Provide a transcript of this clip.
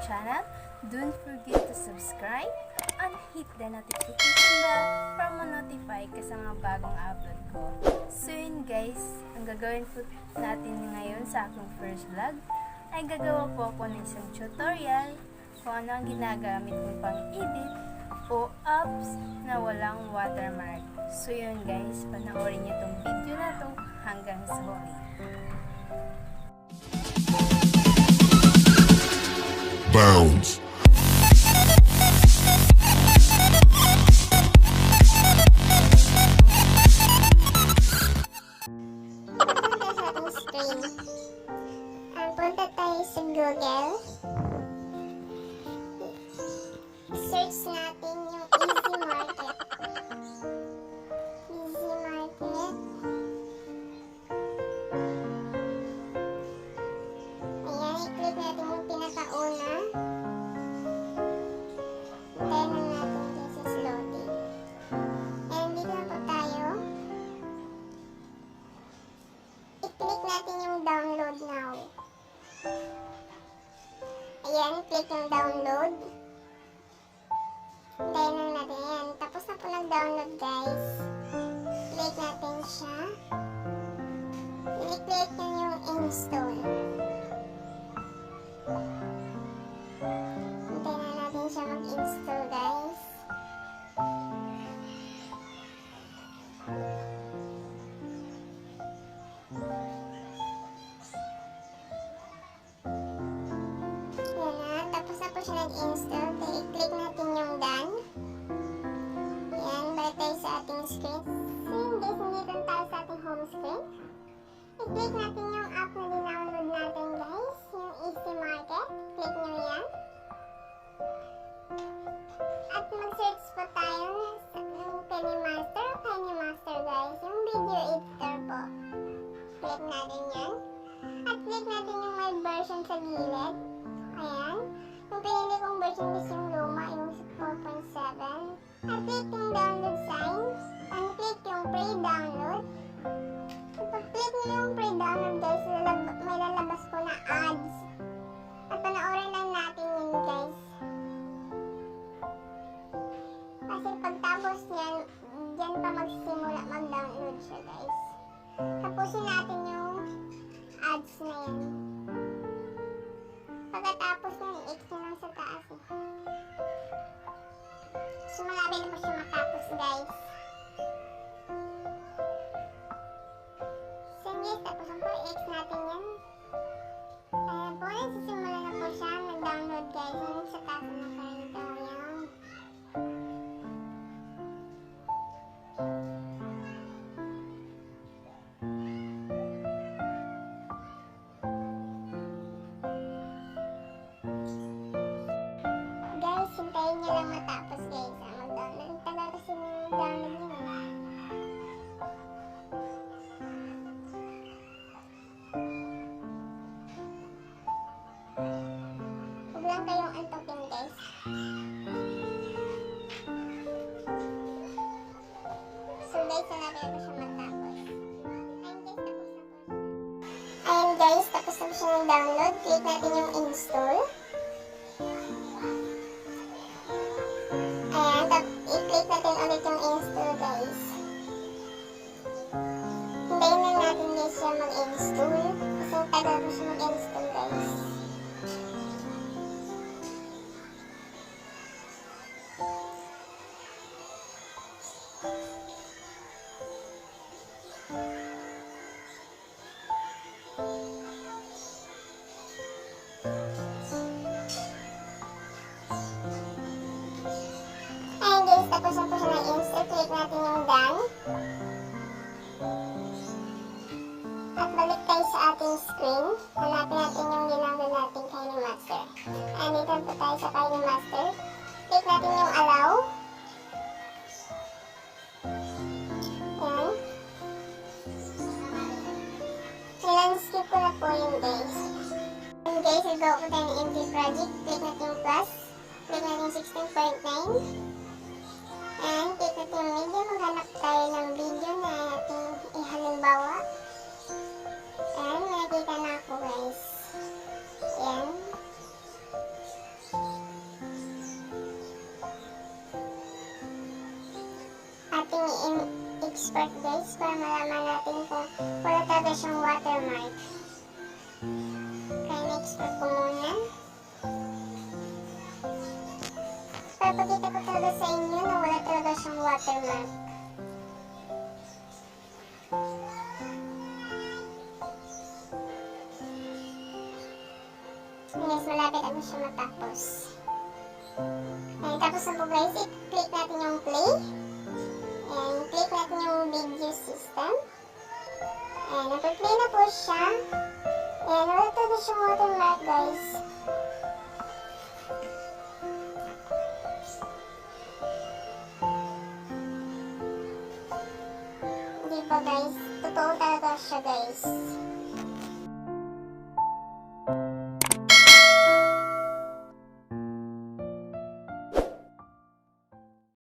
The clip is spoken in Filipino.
channel. Don't forget to subscribe and hit the notification bell para ma-notify ka sa mga bagong upload ko. So yun guys, ang gagawin po natin ngayon sa aking first vlog ay gagawa po ako ng isang tutorial kung ano ang ginagamit kong pang-edit o apps na walang watermark. So yun guys, panoorin niyo itong video na to hanggang sa huli. Bounds. Punta tayo sa Google. Search natin yung Easy Market. Easy Market. Ayan, i-click natin yung pinakauna. Hintayin lang natin this is loading. And dito na po tayo. I-click natin yung download now. Ayan, click yung download. Hintayin lang natin. Ayan, tapos na po nag-download guys. Click natin siya. I-click nyo yung install. Hintayin na natin siya mag-install guys. Tapos na po siya nag-install. I-click natin yung done. Ayan, balik tayo sa ating screen. So yun guys, nandito tayo sa ating home screen. I-click natin yung app na dinownload natin guys. Yung Easy Market. Click nyo yan. At mag-search po tayo sa KINEMASTER. KINEMASTER guys. Yung video editor po. Click natin yan. At click natin yung my version sa gilid. Ayan. Yung pinili kong version is yung luma, yung 4.7. At click yung download sign. And click yung pre-download. Kapag click nyo yung pre-download guys, may lalabas po na ads. At panoorin lang natin yun guys. Kasi pagtapos nyan, dyan pa magsimula mag-download siya guys. Tapusin natin yung ads na yan. Pagkatapos ng i-X nyo lang sa taas eh. So malapit na po siya matapos guys. So guys, tapos ang po i-X natin yan. Ayan po, nagsisimula na po siya nag-download guys. Hanggang sa taas na kayo yan. Hintayin nyo lang matapos guys. Mag-download. Tagal kasi ng download nyo. Huwag lang kayong antokin guys. So guys, hanapin ko siya matapos. Ayan guys, tapos na po siya ng download. Click natin yung install. I-click natin ulit yung install guys. Hintayin lang natin guys siya mag-install. Kasi tagal ko siya mag-install guys. Tapos na po siya na-install. Click natin yung done. At balik tayo sa ating screen. Hanapin natin yung dinownload natin KINEMASTER. And dito po tayo sa KINEMASTER. Click natin yung allow. Ayan. Nilang-skip ko na po yung guys. And guys, nagawa po tayo ng empty project. Click natin yung plus. Click natin yung 16.9. And click natin yung video. Maghanap tayo ng video na ating ihalimbawa. And nakikita na ako guys. Ayan. export guys para malaman natin kung wala talaga siyang watermark. Kaya na-export ko muna. Para pakita ko talaga sa inyo na wala talaga siyang watermark. Guys, malapit na siya matapos. Ayan, tapos na po guys, i-click natin yung play. Ayan, i-click natin yung video system. Ayan, nag-play na po siya. Ayan, wala talaga siyang watermark guys. Di ba guys? Totoo talaga siya guys.